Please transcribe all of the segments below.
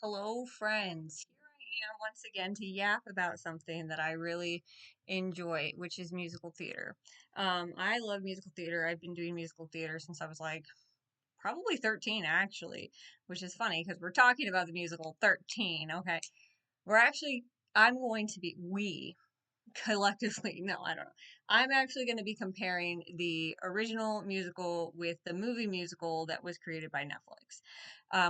Hello, friends. Here I am once again to yap about something that I really enjoy, which is musical theater. I love musical theater. I've been doing musical theater since I was like probably 13, actually, which is funny because we're talking about the musical 13. Okay. We're actually, I'm going to be, we collectively, no, I don't know. I'm actually going to be comparing the original musical with the movie musical that was created by Netflix,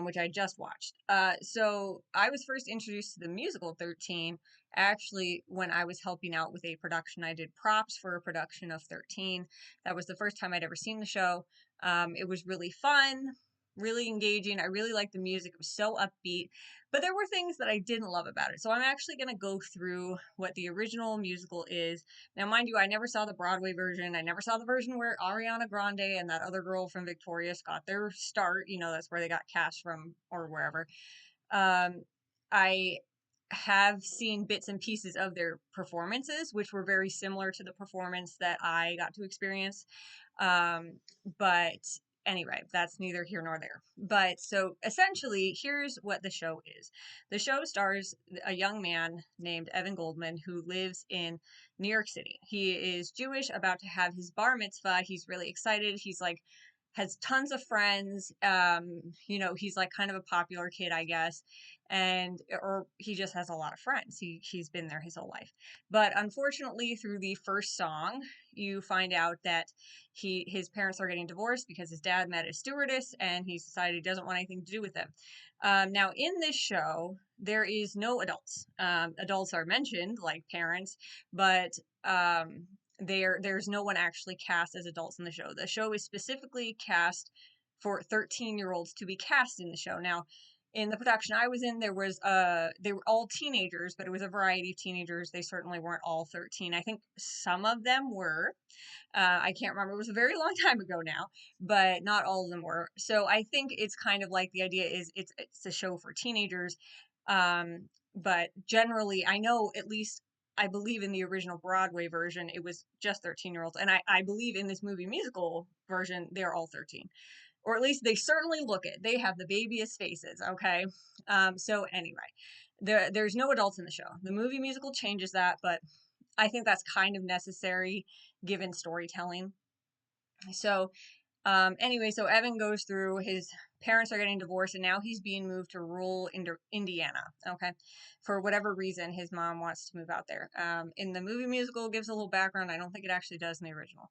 which I just watched. So I was first introduced to the musical 13 actually when I was helping out with a production. I did props for a production of 13. That was the first time I'd ever seen the show. It was really fun, really engaging. I really liked the music. It was so upbeat, but there were things that I didn't love about it. So I'm actually going to go through what the original musical is. Now, mind you, I never saw the Broadway version. I never saw the version where Ariana Grande and that other girl from Victorious got their start. That's where they got cast from or wherever. Um, I have seen bits and pieces of their performances, which were very similar to the performance that I got to experience. But anyway, that's neither here nor there. But so essentially, here's what the show is. The show stars a young man named Evan Goldman who lives in New York City. He is Jewish, about to have his bar mitzvah. He's really excited. He's like, has tons of friends. He's like kind of a popular kid, I guess, and or he just has a lot of friends. He's been there his whole life. But unfortunately, through the first song, you find out that his parents are getting divorced because his dad met a stewardess and he's decided he doesn't want anything to do with them. Now, in this show, there is no adults. Adults are mentioned, like parents, but there's no one actually cast as adults in the show. The show is specifically cast for 13-year-olds to be cast in the show. Now, in the production I was in, they were all teenagers, but it was a variety of teenagers. They certainly weren't all 13. I think some of them were. I can't remember. It was a very long time ago now, but not all of them were. So I think it's kind of like the idea is it's a show for teenagers. But generally, I know at least I believe in the original Broadway version, it was just 13-year-olds. And I believe in this movie musical version, they're all 13. Or at least they certainly look it. They have the babyest faces, okay? So anyway, there's no adults in the show. The movie musical changes that, but I think that's kind of necessary given storytelling. So anyway, so Evan goes through his parents are getting divorced and now he's being moved to rural Indiana. Okay. For whatever reason, his mom wants to move out there. In the movie musical, it gives a little background. I don't think it actually does in the original.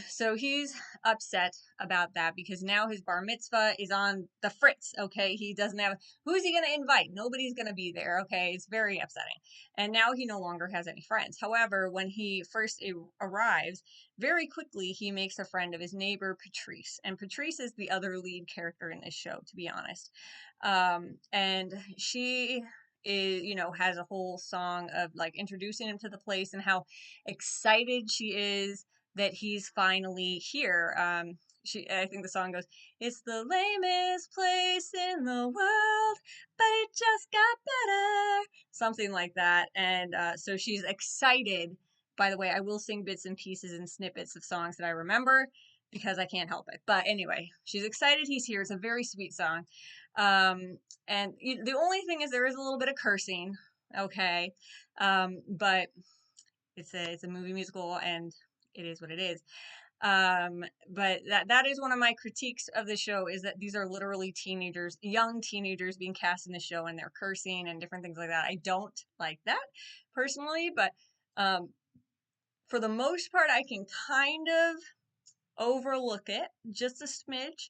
So he's upset about that because now his bar mitzvah is on the fritz. Okay. He doesn't have, who's he going to invite? Nobody's going to be there. Okay. It's very upsetting. And now he no longer has any friends. However, when he first arrives, very quickly he makes a friend of his neighbor, Patrice. And Patrice is the other lead character in this show, to be honest. And she is, has a whole song of like introducing him to the place and how excited she is that he's finally here. I think the song goes, "It's the lamest place in the world, but it just got better," something like that. And so she's excited. By the way, I will sing bits and pieces and snippets of songs that I remember because I can't help it. But anyway, she's excited he's here. It's a very sweet song. And the only thing is there is a little bit of cursing, okay, but it's a movie musical and it is what it is. But that is one of my critiques of the show is that these are literally teenagers, young teenagers being cast in the show and they're cursing and different things like that. I don't like that personally, but um, for the most part, I can kind of overlook it just a smidge.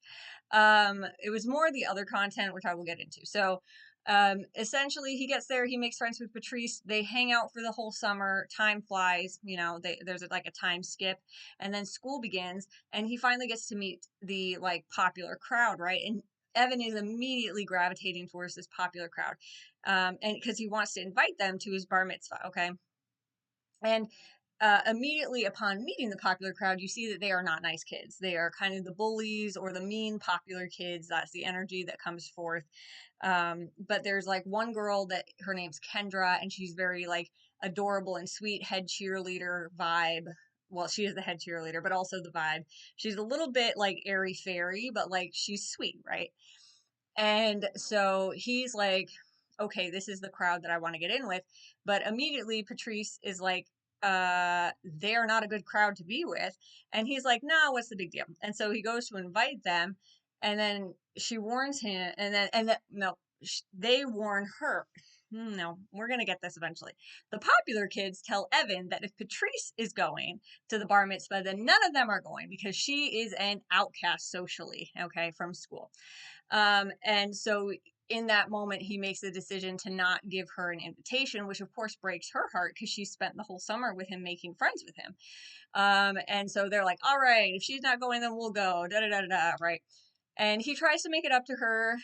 It was more the other content, which I will get into. So, essentially, he gets there, he makes friends with Patrice. They hang out for the whole summer. Time flies, there's like a time skip, and then school begins, and he finally gets to meet the like popular crowd, right? And Evan is immediately gravitating towards this popular crowd, and because he wants to invite them to his bar mitzvah, okay? And immediately upon meeting the popular crowd, you see that they are not nice kids. They are kind of the bullies or the mean popular kids. That's the energy that comes forth. But there's like one girl that her name's Kendra, and she's very like adorable and sweet head cheerleader vibe. Well, she is the head cheerleader, but also the vibe. She's a little bit like airy fairy, but like she's sweet, right? And so he's like, okay, this is the crowd that I want to get in with. But immediately Patrice is like, they're not a good crowd to be with. And he's like, no, what's the big deal? And so he goes to invite them, and then she warns him, and then, no, they warn her. No, we're going to get this eventually. The popular kids tell Evan that if Patrice is going to the bar mitzvah, then none of them are going because she is an outcast socially, okay, from school. And so in that moment, he makes the decision to not give her an invitation, which of course breaks her heart because she spent the whole summer with him, making friends with him. And so they're like, all right, if she's not going, then we'll go, da da da da, right? And he tries to make it up to her,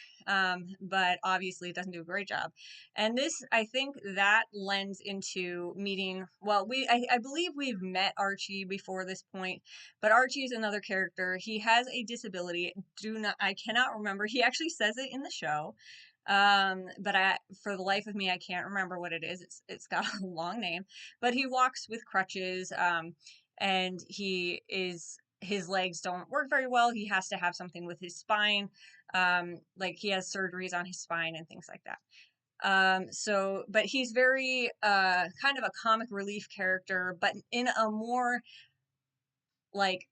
but obviously doesn't do a great job. And this, I think, that lends into meeting. Well, I believe we've met Archie before this point, but Archie is another character. He has a disability. I cannot remember. He actually says it in the show, but for the life of me, I can't remember what it is. It's got a long name, but he walks with crutches. And his legs don't work very well. He has to have something with his spine. Like he has surgeries on his spine and things like that. But he's very kind of a comic relief character, but in a more like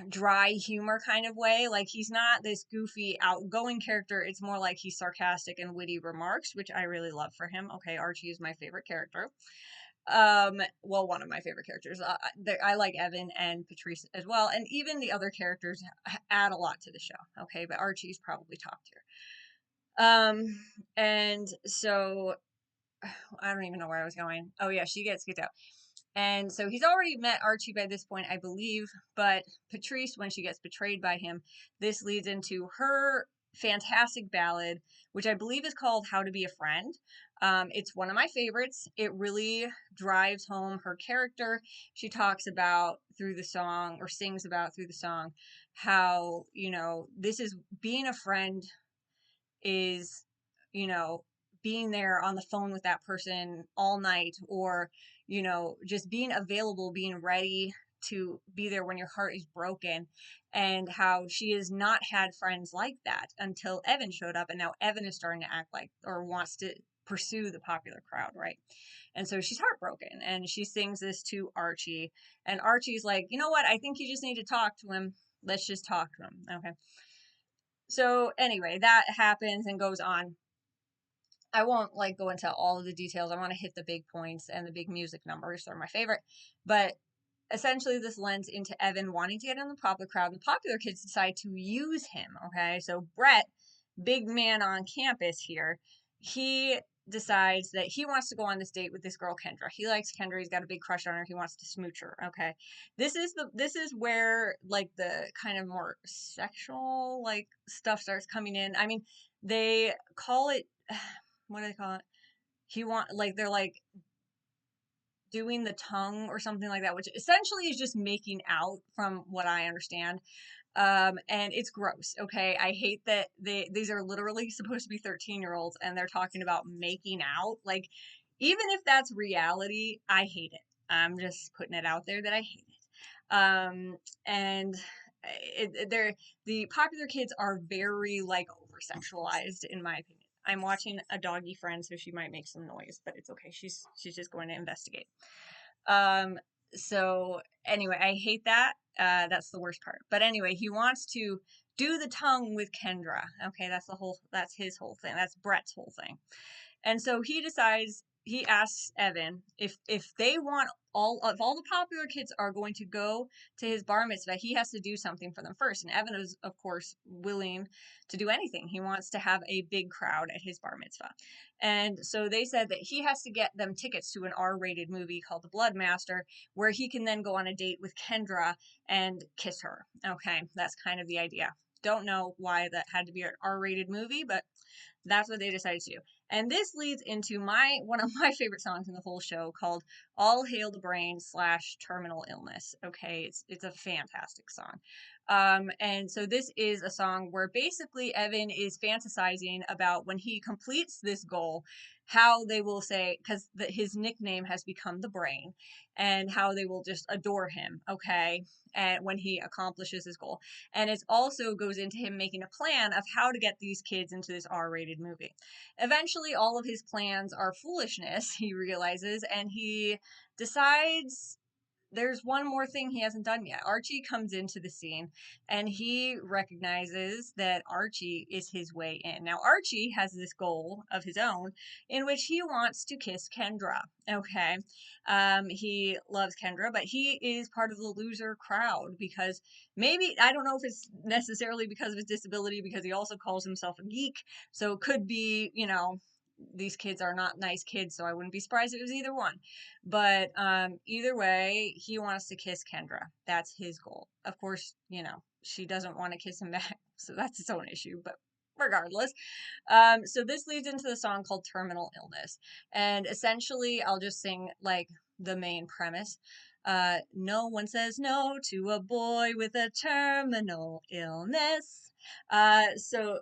dry humor kind of way. Like he's not this goofy outgoing character. It's more like he's sarcastic and witty remarks, which I really love for him. Okay, Archie is my favorite character. Well, one of my favorite characters. I like Evan and Patrice as well, and even the other characters add a lot to the show. Okay, but Archie's probably top tier. And so I don't even know where I was going. Oh yeah, she gets kicked out. And so he's already met Archie by this point, I believe, but Patrice, when she gets betrayed by him, this leads into her fantastic ballad, which I believe is called How to Be a Friend. It's one of my favorites. It really drives home her character. She talks about through the song, or sings about through the song, how, this is being a friend is, you know, being there on the phone with that person all night, or, just being available, being ready to be there when your heart is broken, and how she has not had friends like that until Evan showed up, and now Evan is starting to act like, or wants to pursue the popular crowd, right? And so she's heartbroken, and she sings this to Archie, and Archie's like, you know what, I think you just need to talk to him. Let's just talk to him. Okay. So anyway, that happens and goes on. I won't go into all of the details. I want to hit the big points, and the big music numbers are my favorite. But essentially, this lends into Evan wanting to get in the popular crowd. The popular kids decide to use him. Okay, so Brett, big man on campus here, he decides that he wants to go on this date with this girl Kendra. He likes Kendra. He's got a big crush on her. He wants to smooch her. Okay, this is where the kind of more sexual stuff starts coming in. I mean, they call it what do they call it? They're doing the tongue or something like that, which essentially is just making out, from what I understand. And it's gross. Okay, I hate that these are literally supposed to be 13-year-olds, and they're talking about making out. Even if that's reality, I hate it. I'm just putting it out there that I hate it. And they're the popular kids are very over sexualized, in my opinion. I'm watching a doggy friend, so she might make some noise, but it's okay. She's just going to investigate. Um, so anyway, I hate that. That's the worst part. But anyway, he wants to do the tongue with Kendra. Okay, that's his whole thing. That's Brett's whole thing. And so he asks Evan if they want all the popular kids are going to go to his bar mitzvah, he has to do something for them first. And Evan is, of course, willing to do anything. He wants to have a big crowd at his bar mitzvah. And so they said that he has to get them tickets to an R-rated movie called The Blood Master, where he can then go on a date with Kendra and kiss her. Okay, that's kind of the idea. Don't know why that had to be an R-rated movie, but that's what they decided to do. And this leads into one of my favorite songs in the whole show, called All Hail the Brain / Terminal Illness. Okay, it's a fantastic song. And so this is a song where basically Evan is fantasizing about when he completes this goal, how they will say, because his nickname has become the Brain, and how they will just adore him, okay, and when he accomplishes his goal. And it also goes into him making a plan of how to get these kids into this R-rated movie. Eventually, all of his plans are foolishness, he realizes, and he decides there's one more thing he hasn't done yet. Archie comes into the scene and he recognizes that Archie is his way in. Now, Archie has this goal of his own in which he wants to kiss Kendra. Okay. He loves Kendra, but he is part of the loser crowd because maybe, I don't know if it's necessarily because of his disability, because he also calls himself a geek. So it could be, these kids are not nice kids, so I wouldn't be surprised if it was either one. But either way, he wants to kiss Kendra. That's his goal. Of course, she doesn't want to kiss him back, so that's its own issue. But regardless, so this leads into the song called Terminal Illness. And essentially, I'll just sing like the main premise. No one says no to a boy with a terminal illness. So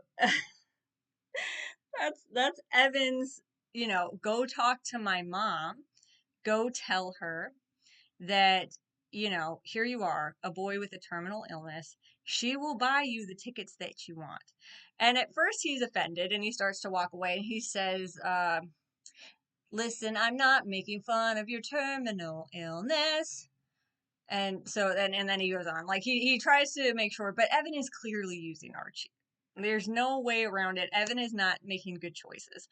that's Evan's, go talk to my mom, go tell her that, here you are, a boy with a terminal illness. She will buy you the tickets that you want. And at first he's offended and he starts to walk away and he says, listen, I'm not making fun of your terminal illness. And so then he goes on. Like he tries to make sure, but Evan is clearly using Archie. There's no way around it. Evan is not making good choices.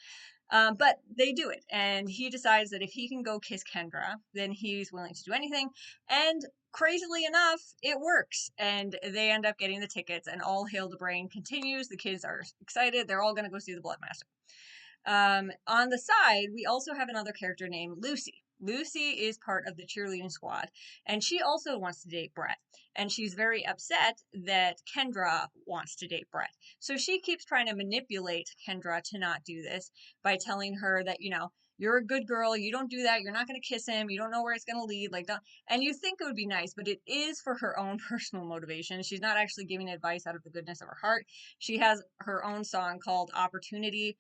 But they do it, and he decides that if he can go kiss Kendra, then he's willing to do anything. And crazily enough, it works, and they end up getting the tickets, and all hail the Brain continues. The kids are excited. They're all going to go see the Bloodmaster. On the side, we also have another character named Lucy. Lucy is part of the cheerleading squad, and she also wants to date Brett. And she's very upset that Kendra wants to date Brett. So she keeps trying to manipulate Kendra to not do this by telling her that, you're a good girl, you don't do that, you're not going to kiss him, you don't know where it's going to lead, like that. And you think it would be nice, but it is for her own personal motivation. She's not actually giving advice out of the goodness of her heart. She has her own song called Opportunity,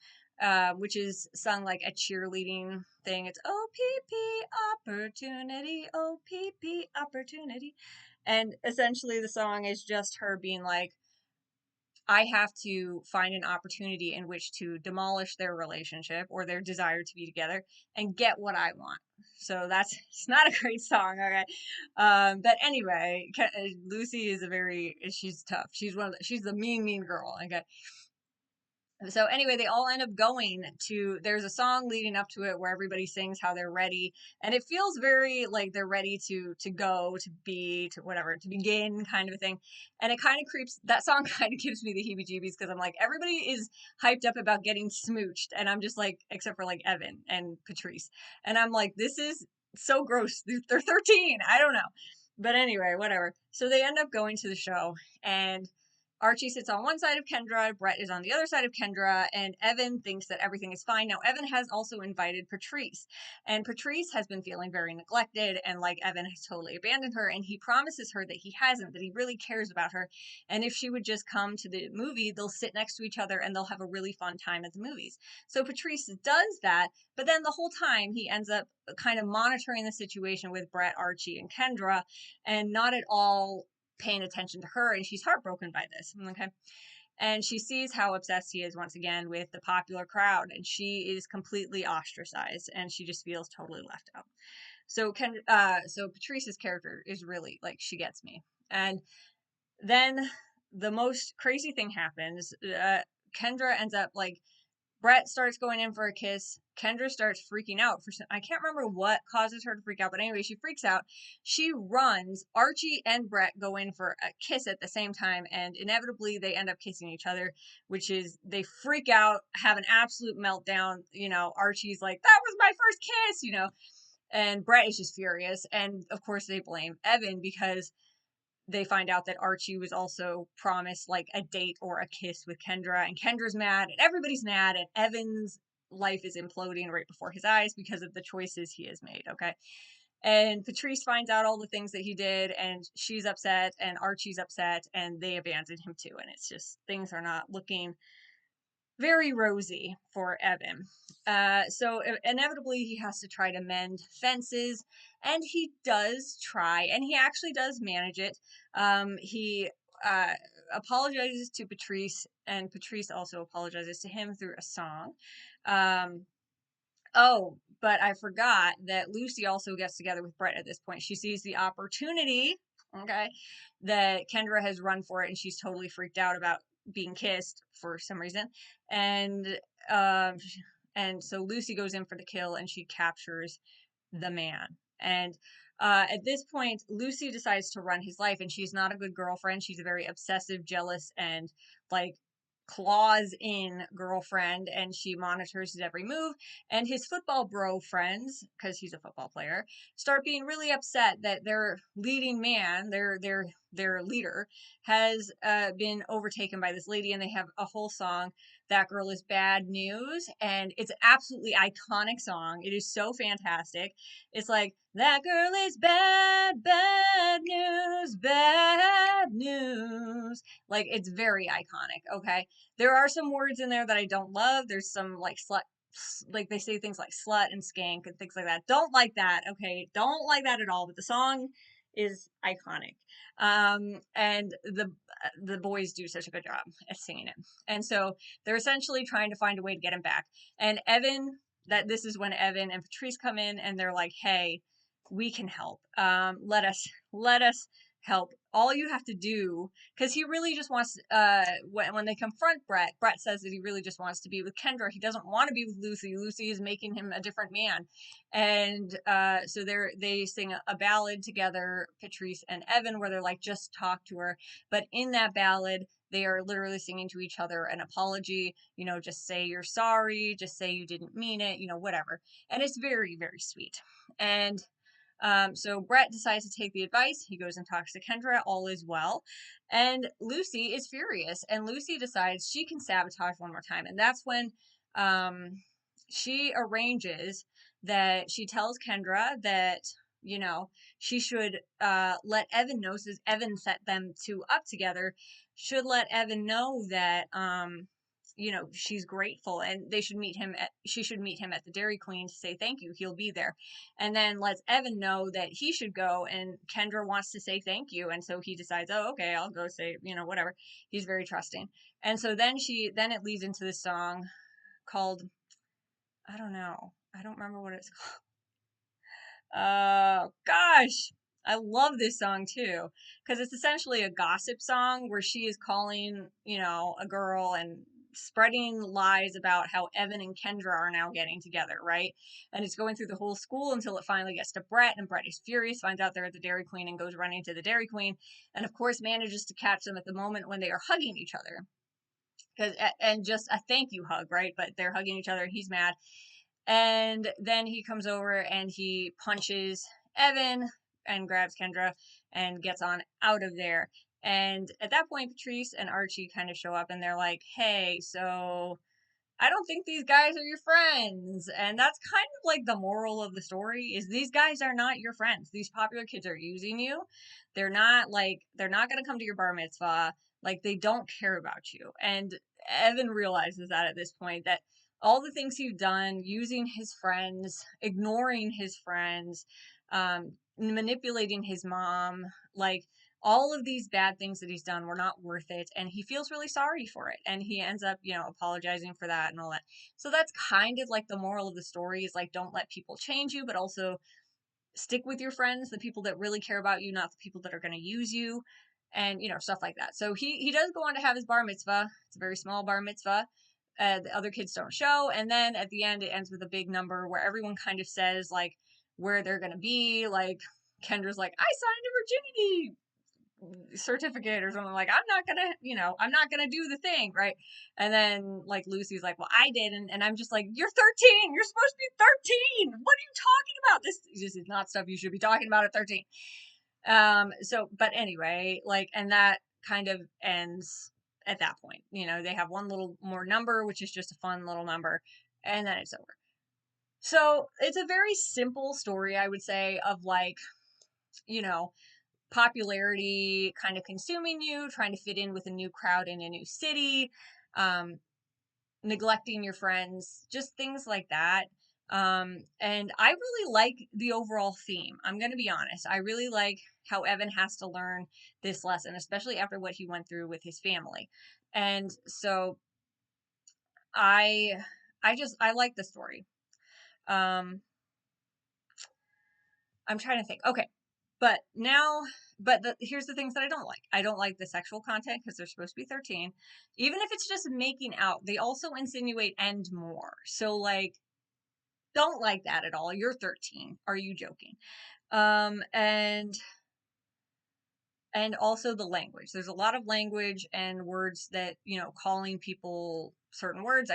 which is sung like a cheerleading thing. It's OPP opportunity, OPP opportunity. And essentially the song is just her being like, I have to find an opportunity in which to demolish their relationship or their desire to be together and get what I want. So it's not a great song, okay? But anyway, Lucy is she's tough. She's the mean girl, okay? So anyway, they all end up going to, there's a song leading up to it where everybody sings how they're ready. And it feels very like they're ready to go, to be, to whatever, to begin kind of a thing. And it kind of that song kind of gives me the heebie-jeebies because I'm like, everybody is hyped up about getting smooched. And I'm just like, except for like Evan and Patrice. And I'm like, this is so gross. They're 13. I don't know. But anyway, whatever. So they end up going to the show, and Archie sits on one side of Kendra, Brett is on the other side of Kendra, and Evan thinks that everything is fine. Now, Evan has also invited Patrice, and Patrice has been feeling very neglected, and like Evan has totally abandoned her, and he promises her that he hasn't, that he really cares about her, and if she would just come to the movie, they'll sit next to each other and they'll have a really fun time at the movies. So Patrice does that, but then the whole time he ends up kind of monitoring the situation with Brett, Archie, and Kendra, and not at all paying attention to her, and she's heartbroken by this. Okay. And she sees how obsessed he is once again with the popular crowd, and she is completely ostracized, and she just feels totally left out. So so Patrice's character is really like, she gets me. And then the most crazy thing happens. Kendra ends up like, Brett starts going in for a kiss. Kendra starts freaking out I can't remember what causes her to freak out, but anyway, she freaks out. She runs. Archie and Brett go in for a kiss at the same time, and inevitably they end up kissing each other, which is, they freak out, have an absolute meltdown. Archie's like, that was my first kiss, and Brett is just furious. And of course they blame Evan because they find out that Archie was also promised like a date or a kiss with Kendra, and Kendra's mad, and everybody's mad, and Evan's life is imploding right before his eyes because of the choices he has made, okay? And Patrice finds out all the things that he did, and she's upset, and Archie's upset, and they abandoned him too, and it's just, things are not looking very rosy for Evan. So inevitably he has to try to mend fences, and he does try, and he actually does manage it. He apologizes to Patrice, and Patrice also apologizes to him through a song. Um, Oh, but I forgot that Lucy also gets together with Brett at this point. She sees the opportunity, okay, that Kendra has run for it, and she's totally freaked out about being kissed for some reason. And um and so Lucy goes in for the kill, and she captures the man. And at this point, Lucy decides to run his life, and she's not a good girlfriend. She's a very obsessive, jealous, and like claws in girlfriend, and she monitors his every move. And his football bro friends, because he's a football player, start being really upset that their leading man, their leader, has been overtaken by this lady, and they have a whole song, "That Girl Is Bad News," and it's an absolutely iconic song. It is so fantastic. It's like, "That girl is bad, bad news, bad news." Like, it's very iconic, okay? There are some words in there that I don't love. There's some like slut, like they say things like slut and skank and things like that. Don't like that, okay? Don't like that at all. But the song is iconic. And the boys do such a good job at singing it. And so they're essentially trying to find a way to get him back. And Evan, that this is when Evan and Patrice come in, and they're like, "Hey, we can help. Let us help. All you have to do," because he really just wants, when they confront Brett says that he really just wants to be with Kendra. He doesn't want to be with Lucy. Lucy is making him a different man. And so they sing a ballad together, Patrice and Evan, where they're like, "Just talk to her." But in that ballad, they are literally singing to each other an apology, just say you're sorry, just say you didn't mean it, whatever. And it's very, very sweet. And so Brett decides to take the advice. He goes and talks to Kendra. All is well. And Lucy is furious. And Lucy decides she can sabotage one more time. And that's when she arranges that she tells Kendra that, she should let Evan know, since Evan set them two up together, should let Evan know that she's grateful, and she should meet him at the Dairy Queen to say thank you. He'll be there. And then lets Evan know that he should go, and Kendra wants to say thank you, and so he decides, "Oh, okay, I'll go say, whatever." He's very trusting. And so then it leads into this song called, I don't know, I don't remember what it's called. Gosh, I love this song too, because it's essentially a gossip song where she is calling, a girl and spreading lies about how Evan and Kendra are now getting together, right? And it's going through the whole school until it finally gets to Brett, and Brett is furious, finds out they're at the Dairy Queen, and goes running to the Dairy Queen, and of course manages to catch them at the moment when they are hugging each other. And just a thank you hug, right? But they're hugging each other. He's mad. And then he comes over and he punches Evan and grabs Kendra and gets on out of there. And at that point, Patrice and Archie kind of show up, and they're like, "Hey, so I don't think these guys are your friends." And that's kind of like the moral of the story, is these guys are not your friends. These popular kids are using you. They're not going to come to your bar mitzvah. Like, they don't care about you. And Evan realizes that at this point, that all the things he's done, using his friends, ignoring his friends, manipulating his mom, like, all of these bad things that he's done were not worth it, and he feels really sorry for it, and he ends up apologizing for that and all that. So that's kind of like the moral of the story, is like, don't let people change you, but also stick with your friends, the people that really care about you, not the people that are going to use you, and stuff like that. So he does go on to have his bar mitzvah. It's a very small bar mitzvah. The other kids don't show, and then at the end it ends with a big number where everyone kind of says like where they're going to be. Like, Kendra's like, "I signed a virginity certificate," or something, like, I'm not gonna do the thing, right? And then like Lucy's like, "Well, I didn't," and I'm just like, "You're 13. You're supposed to be 13. What are you talking about? This is not stuff you should be talking about at 13." So, but anyway, like, and that kind of ends at that point. They have one little more number, which is just a fun little number, and then it's over. So it's a very simple story, I would say, of like, you know popularity kind of consuming you, trying to fit in with a new crowd in a new city, um, neglecting your friends, just things like that. And I really like the overall theme. I'm going to be honest. I really like how Evan has to learn this lesson, especially after what he went through with his family. And so I I like the story. Um I'm trying to think. Okay. But now here's the things that I don't like. I don't like the sexual content because they're supposed to be 13. Even if it's just making out, they also insinuate and more. So like don't like that at all. You're 13. Are you joking? Um and and also the language. There's a lot of language and words that, calling people certain words.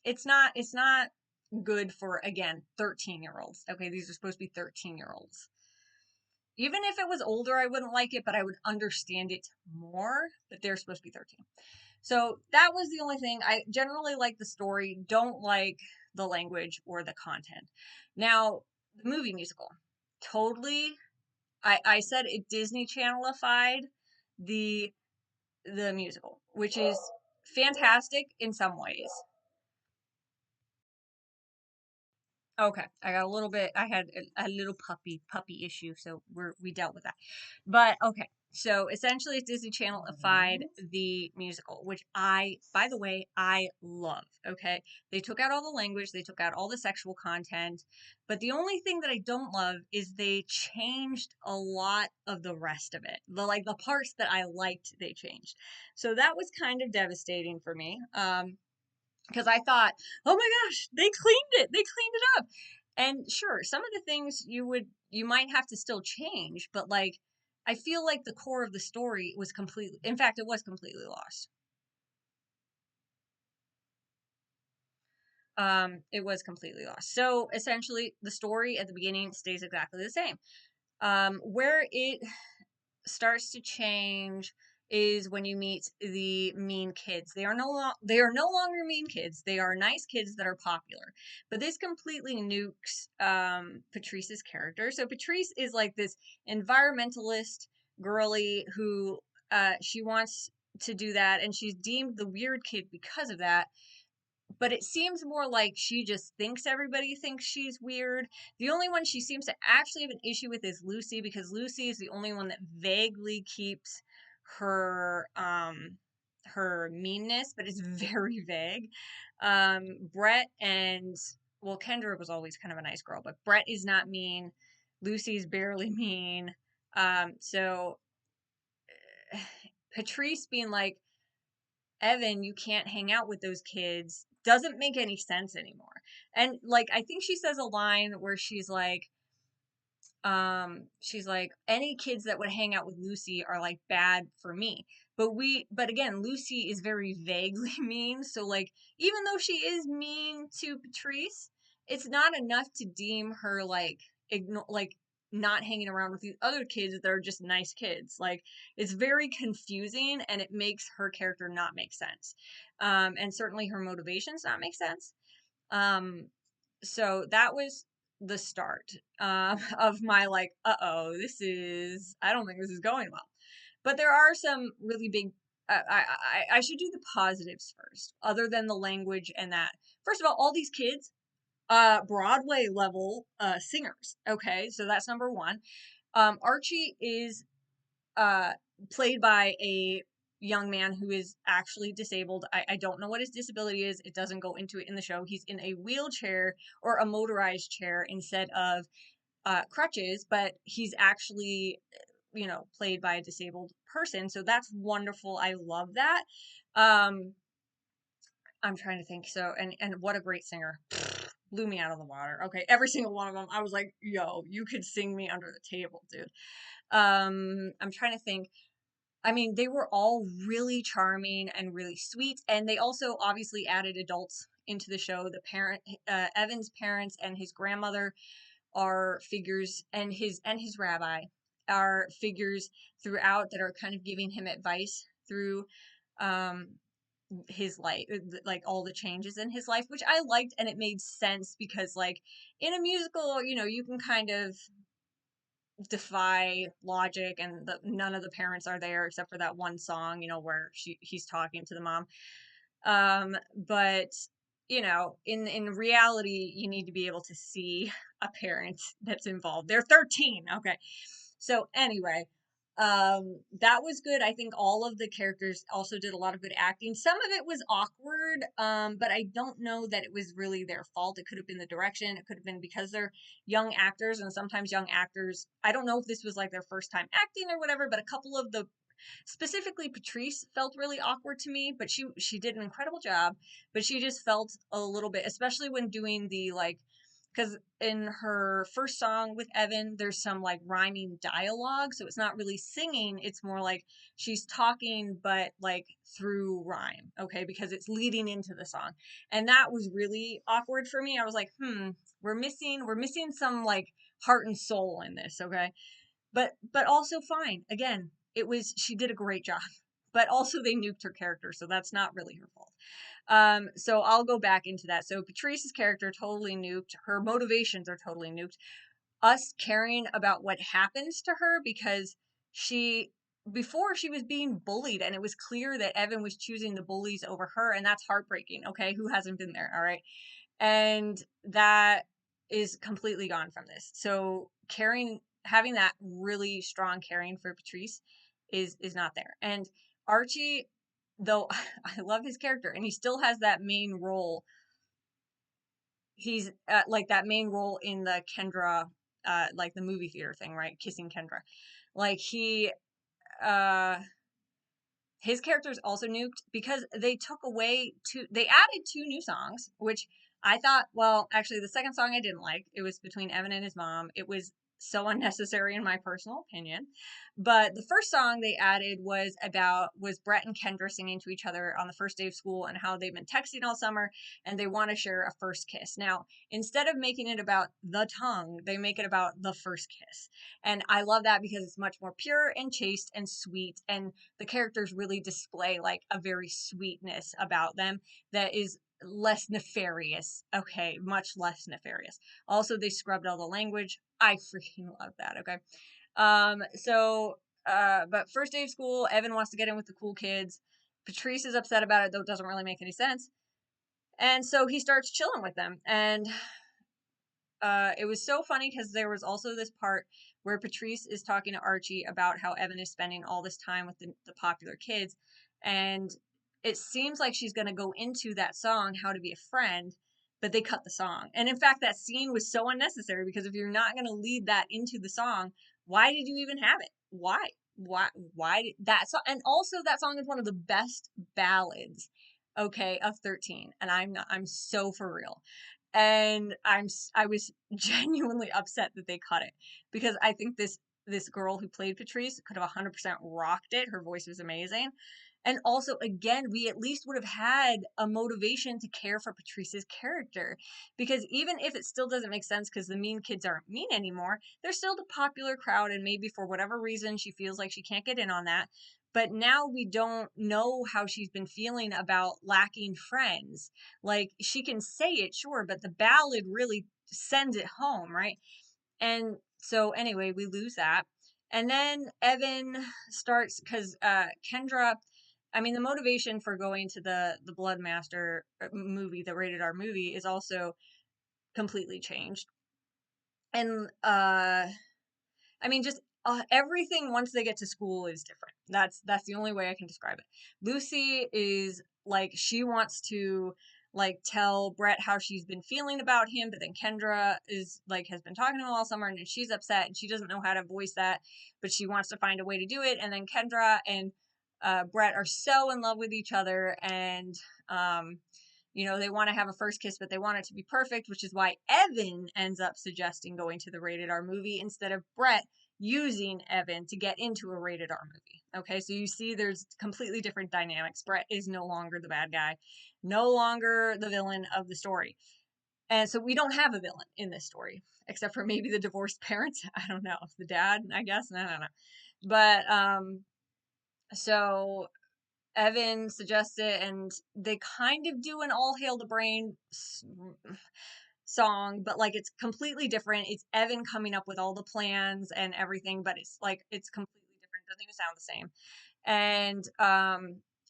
It's not good for, again, 13-year-olds. Okay, these are supposed to be 13-year-olds. Even if it was older, I wouldn't like it, but I would understand it more. But they're supposed to be 13. So that was the only thing. I generally like the story, don't like the language or the content. Now, the movie musical. Totally. I said it Disney Channelified the the musical, which is fantastic in some ways. Okay, I got a little bit. I had a little puppy issue, so we dealt with that. But okay, so essentially, it's Disney Channelified the musical, which by the way, I love. Okay, they took out all the language, they took out all the sexual content, but the only thing that I don't love is they changed a lot of the rest of it. The parts that I liked, they changed. So that was kind of devastating for me. Because I thought, oh my gosh, they cleaned it. They cleaned it up. And sure, some of the things you might have to still change, but like I feel like the core of the story was completely, in fact, it was completely lost. It was completely lost. So essentially, the story at the beginning stays exactly the same. Where it starts to change is when you meet the mean kids. They are no longer mean kids. They are nice kids that are popular. But this completely nukes Patrice's character. So Patrice is like this environmentalist girly who she wants to do that, and she's deemed the weird kid because of that. But it seems more like she just thinks everybody thinks she's weird. The only one she seems to actually have an issue with is Lucy, because Lucy is the only one that vaguely keeps her her meanness, but it's very vague. Brett and well, Kendra was always kind of a nice girl, but Brett is not mean. Lucy's barely mean. So Patrice being like, Evan, you can't hang out with those kids doesn't make any sense anymore. And like I think she says a line where she's like any kids that would hang out with Lucy are like bad for me. But again, Lucy is very vaguely mean, so like even though she is mean to Patrice, it's not enough to deem her like ignore like not hanging around with these other kids that are just nice kids. Like it's very confusing and it makes her character not make sense. And certainly her motivations not make sense. Um, so that was the start of my like, I don't think this is going well. But there are some really big. I should do the positives first, other than the language and that. First of all these kids, Broadway level singers. Okay, so that's number one. Archie is uh, played by a young man who is actually disabled. I don't know what his disability is. It doesn't go into it in the show. He's in a wheelchair or a motorized chair instead of crutches, but he's actually, played by a disabled person. So that's wonderful. I love that. Um, I'm trying to think. So, and what a great singer. Blew me out of the water. Okay, every single one of them. I was like, yo, you could sing me under the table, dude. I'm trying to think. I mean, they were all really charming and really sweet, and they also obviously added adults into the show. Evan's parents and his grandmother are figures, and his rabbi are figures throughout that are kind of giving him advice through um his life, like all the changes in his life, which I liked, and it made sense because like in a musical, you can kind of defy logic, and none of the parents are there except for that one song, where he's talking to the mom. But in reality, you need to be able to see a parent that's involved. They're 13. Okay. So anyway, that was good. I think all of the characters also did a lot of good acting. Some of it was awkward, but I don't know that it was really their fault. It could have been the direction. It could have been because they're young actors, and sometimes young actors, I don't know if this was like their first time acting or whatever, but a couple of the, specifically Patrice, felt really awkward to me, but she did an incredible job, but she just felt a little bit, especially when doing the like, because in her first song with Evan, there's some like rhyming dialogue, so it's not really singing, it's more like she's talking but like through rhyme, okay, because it's leading into the song. And that was really awkward for me. I was like, we're missing some like heart and soul in this, okay? But also fine. Again, it was, she did a great job. But also they nuked her character, so that's not really her fault. So I'll go back into that. So Patrice's character totally nuked. Her motivations are totally nuked. Us caring about what happens to her, because she, before, she was being bullied and it was clear that Evan was choosing the bullies over her, and that's heartbreaking. Okay, who hasn't been there? All right. And that is completely gone from this. So caring, having that really strong caring for Patrice is not there. And Archie, though, I love his character and he still has that main role. He's like that main role in the Kendra, like the movie theater thing, right? Kissing Kendra. Like uh his character is also nuked because they added two new songs, which I thought, well, actually the second song I didn't like. It was between Evan and his mom. It was so unnecessary in my personal opinion. But the first song they added was Brett and Kendra singing to each other on the first day of school and how they've been texting all summer and they want to share a first kiss. Now, instead of making it about the tongue, they make it about the first kiss. And I love that because it's much more pure and chaste and sweet, and the characters really display like a very sweetness about them that is less nefarious. Okay, much less nefarious. Also, they scrubbed all the language. I freaking love that. Okay. But first day of school, Evan wants to get in with the cool kids. Patrice is upset about it, though it doesn't really make any sense. And so he starts chilling with them. And it was so funny because there was also this part where Patrice is talking to Archie about how Evan is spending all this time with the popular kids. And it seems like she's going to go into that song, How to Be a Friend, but they cut the song. And in fact, that scene was so unnecessary because if you're not going to lead that into the song, why did you even have it? Why? Why that song? And also, that song is one of the best ballads, okay, of 13. And I'm so for real. And I was genuinely upset that they cut it because I think this girl who played Patrice could have 100% rocked it. Her voice was amazing. And also, again, we at least would have had a motivation to care for Patrice's character, because even if it still doesn't make sense because the mean kids aren't mean anymore, they're still the popular crowd, and maybe for whatever reason she feels like she can't get in on that. But now we don't know how she's been feeling about lacking friends. Like, she can say it, sure, but the ballad really sends it home, right? And so anyway, we lose that. And then Evan starts, because Kendra, I mean, the motivation for going to the Bloodmaster movie, the rated R movie, is also completely changed. And I mean, just everything once they get to school is different. That's the only way I can describe it. Lucy is like, she wants to like tell Brett how she's been feeling about him, but then Kendra is like, has been talking to him all summer and she's upset and she doesn't know how to voice that, but she wants to find a way to do it. And then Kendra and Brett are so in love with each other, and um they want to have a first kiss, but they want it to be perfect, which is why Evan ends up suggesting going to the rated R movie instead of Brett using Evan to get into a rated R movie. Okay, so you see there's completely different dynamics. Brett is no longer the bad guy, no longer the villain of the story. And so we don't have a villain in this story, except for maybe the divorced parents. I don't know. The dad, I guess. I don't know. But so Evan suggests it, and they kind of do an All Hail the Brain song, but like it's completely different. It's Evan coming up with all the plans and everything, but it's like it's completely different. It doesn't even sound the same. And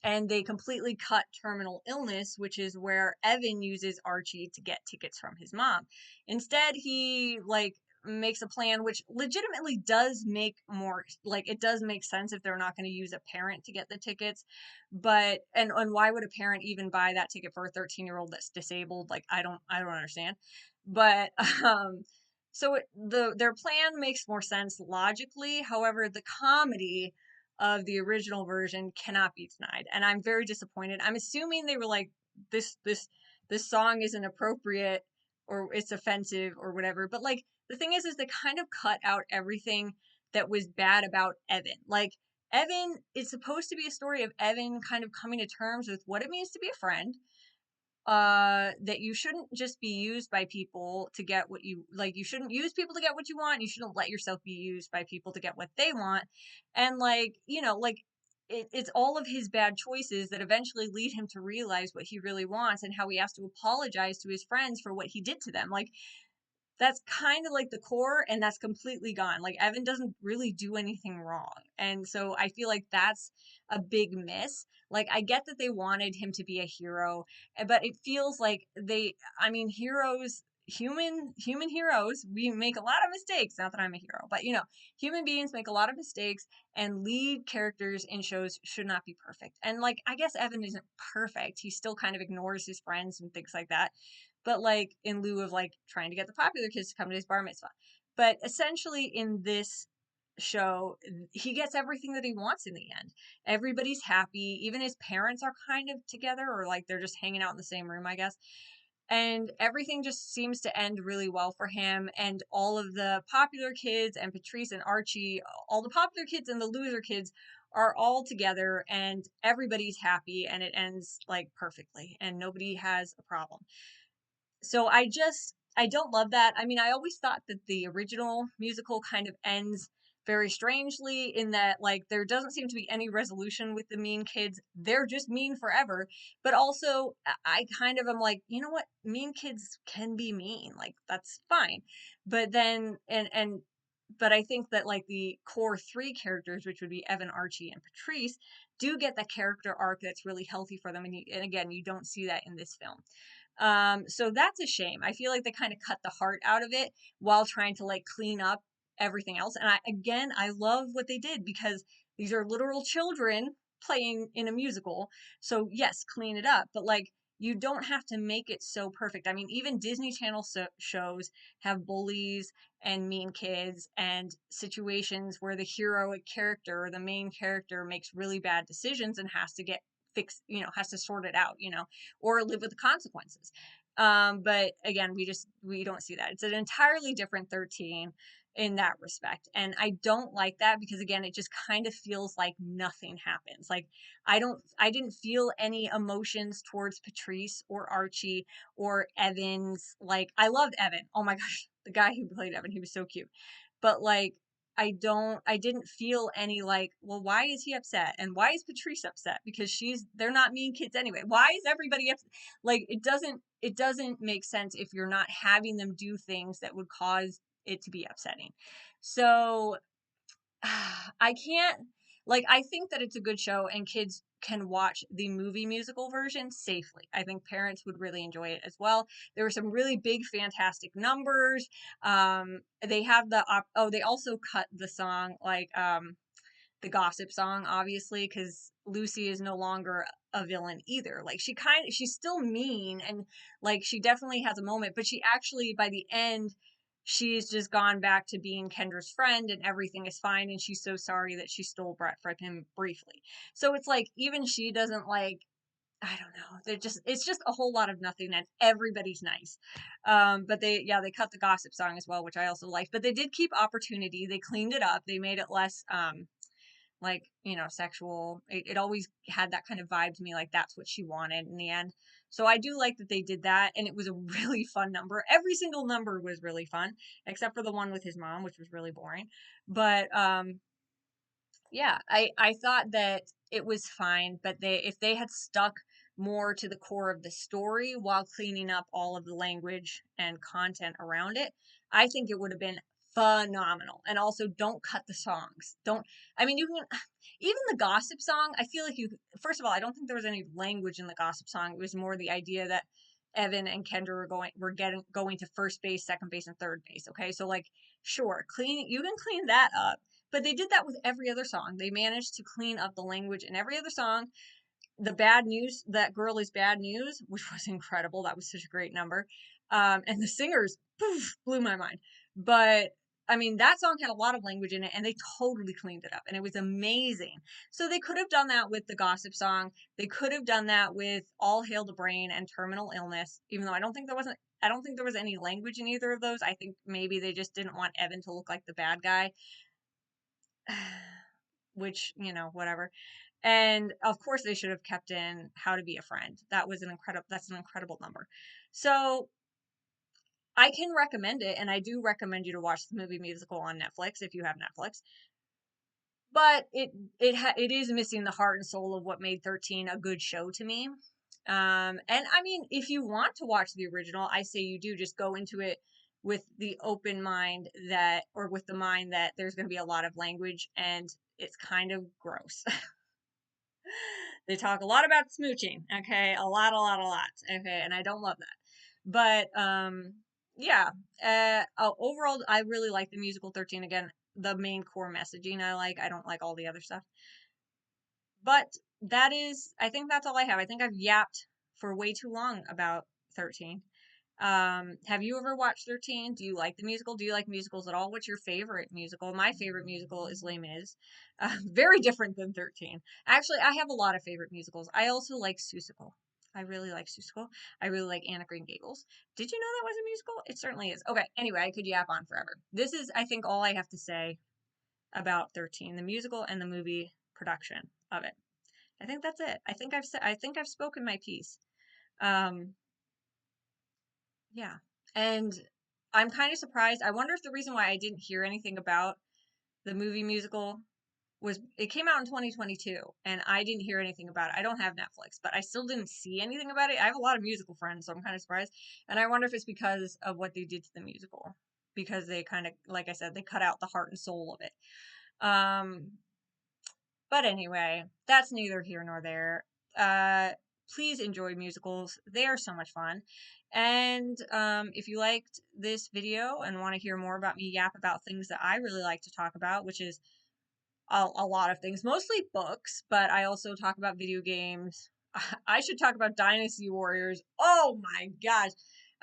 and they completely cut terminal illness, which is where Evan uses Archie to get tickets from his mom. Instead, he like makes a plan which legitimately does make more, like, it does make sense if they're not going to use a parent to get the tickets. But and why would a parent even buy that ticket for a 13-year-old that's disabled? Like, I don't understand. But their plan makes more sense logically. However, the comedy of the original version cannot be denied, and I'm very disappointed. I'm assuming they were like, this song isn't appropriate, or it's offensive or whatever. But like, the thing is they kind of cut out everything that was bad about Evan. Like, Evan is supposed to be a story of Evan kind of coming to terms with what it means to be a friend, that you shouldn't just be used by people to get what you like. You shouldn't use people to get what you want. You shouldn't let yourself be used by people to get what they want. And like, like, it's all of his bad choices that eventually lead him to realize what he really wants, and how he has to apologize to his friends for what he did to them. Like, that's kind of like the core, and that's completely gone. Like, Evan doesn't really do anything wrong, and so I feel like that's a big miss. Like, I get that they wanted him to be a hero, but it feels like I mean, heroes, human heroes, we make a lot of mistakes. Not that I'm a hero, but human beings make a lot of mistakes, and lead characters in shows should not be perfect. And like, I guess Evan isn't perfect. He still kind of ignores his friends and things like that, but like, in lieu of like trying to get the popular kids to come to his bar mitzvah. But essentially, in this show, he gets everything that he wants in the end. Everybody's happy. Even his parents are kind of together, or like they're just hanging out in the same room, I guess. And everything just seems to end really well for him. And all of the popular kids and Patrice and Archie, all the popular kids and the loser kids are all together, and everybody's happy, and it ends like perfectly, and nobody has a problem. So I don't love that. I mean, I always thought that the original musical kind of ends very strangely, in that like there doesn't seem to be any resolution with the mean kids. They're just mean forever. But also, I kind of am like, you know what? Mean kids can be mean. Like, that's fine. But then but I think that like the core three characters, which would be Evan, Archie, and Patrice, do get that character arc that's really healthy for them. And again, you don't see that in this film. So that's a shame. I feel like they kind of cut the heart out of it while trying to like clean up everything else. And I love what they did, because these are literal children playing in a musical. So yes, clean it up, but like, you don't have to make it so perfect. I mean, even Disney Channel shows have bullies and mean kids, and situations where the heroic character or the main character makes really bad decisions and has to get fixed, has to sort it out, or live with the consequences. But again, we don't see that. It's an entirely different 13 in that respect. And I don't like that, because again, it just kind of feels like nothing happens. Like, I didn't feel any emotions towards Patrice or Archie or Evans. Like, I loved Evan. Oh my gosh, the guy who played Evan, he was so cute. But like, I didn't feel any like, well, why is he upset? And why is Patrice upset? Because they're not mean kids anyway. Why is everybody upset? Like, it doesn't make sense if you're not having them do things that would cause it to be upsetting. So I can't, like, I think that it's a good show, and kids can watch the movie musical version safely. I think parents would really enjoy it as well. There were some really big, fantastic numbers. They have they also cut the song, like, the gossip song, obviously, because Lucy is no longer a villain either. Like, she's still mean, and like, she definitely has a moment, but she actually, by the end, she's just gone back to being Kendra's friend, and everything is fine, and she's so sorry that she stole Brett from him briefly. So it's like, even she doesn't, like, I don't know. It's just a whole lot of nothing, and everybody's nice. But they cut the gossip song as well, which I also liked. But they did keep Opportunity. They cleaned it up. They made it less like, sexual. It always had that kind of vibe to me, like that's what she wanted in the end. So I do like that they did that, and it was a really fun number. Every single number was really fun, except for the one with his mom, which was really boring. But yeah, I thought that it was fine, but if they had stuck more to the core of the story while cleaning up all of the language and content around it, I think it would have been phenomenal. And also, don't cut the songs. Don't, I mean, you can, even the gossip song, I feel like first of all, I don't think there was any language in the gossip song. It was more the idea that Evan and Kendra going to first base, second base, and third base. Okay. So, like, sure, you can clean that up. But they did that with every other song. They managed to clean up the language in every other song. The bad news, that girl is bad news, which was incredible. That was such a great number. And the singers, poof, blew my mind. But I mean, that song had a lot of language in it, and they totally cleaned it up, and it was amazing. So they could have done that with the gossip song. They could have done that with All Hail the Brain and Terminal Illness, even though I don't think there was any language in either of those. I think maybe they just didn't want Evan to look like the bad guy, which, whatever. And of course they should have kept in How to Be a Friend. That's an incredible number. So I can recommend it, and I do recommend you to watch the movie musical on Netflix if you have Netflix. But it is missing the heart and soul of what made 13 a good show to me. And I mean, if you want to watch the original, I say you do just go into it with the open mind or with the mind that there's going to be a lot of language and it's kind of gross. They talk a lot about smooching, okay? A lot, okay? And I don't love that. But yeah. Overall, I really like the musical 13. Again, the main core messaging I like. I don't like all the other stuff. But I think that's all I have. I think I've yapped for way too long about 13. Have you ever watched 13? Do you like the musical? Do you like musicals at all? What's your favorite musical? My favorite musical is Les Mis. Very different than 13. Actually, I have a lot of favorite musicals. I also like Seussical. I really like Seussical. I really like Anne of Green Gables. Did you know that was a musical? It certainly is. Okay, anyway, I could yap on forever. This is, I think, all I have to say about 13, the musical and the movie production of it. I think that's it. I think I've spoken my piece. Um, Yeah. And I'm kind of surprised. I wonder if the reason why I didn't hear anything about the movie musical was it came out in 2022 and I didn't hear anything about it. I don't have Netflix, but I still didn't see anything about it. I have a lot of musical friends, so I'm kind of surprised. And I wonder if it's because of what they did to the musical. Because they kind of, like I said, they cut out the heart and soul of it. Um, but anyway, that's neither here nor there. Please enjoy musicals. They are so much fun. And if you liked this video and want to hear more about me yap about things that I really like to talk about, which is a lot of things, mostly books, but I also talk about video games. I should talk about Dynasty Warriors. Oh my gosh.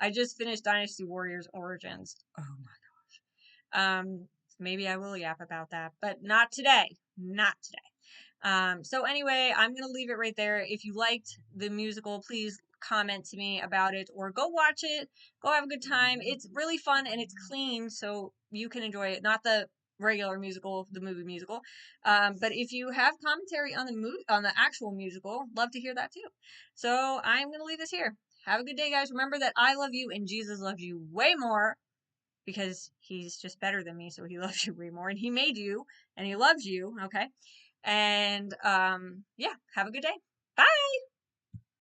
I just finished Dynasty Warriors Origins. Oh my gosh. Maybe I will yap about that, but not today. Not today. So anyway, I'm going to leave it right there. If you liked the musical, please comment to me about it or go watch it. Go have a good time. It's really fun and it's clean, so you can enjoy it. Not the regular musical, the movie musical. But if you have commentary on the actual musical, love to hear that too. So I'm going to leave this here. Have a good day, guys. Remember that I love you and Jesus loves you way more because he's just better than me, so he loves you way more. And he made you and he loves you, okay? And yeah, have a good day.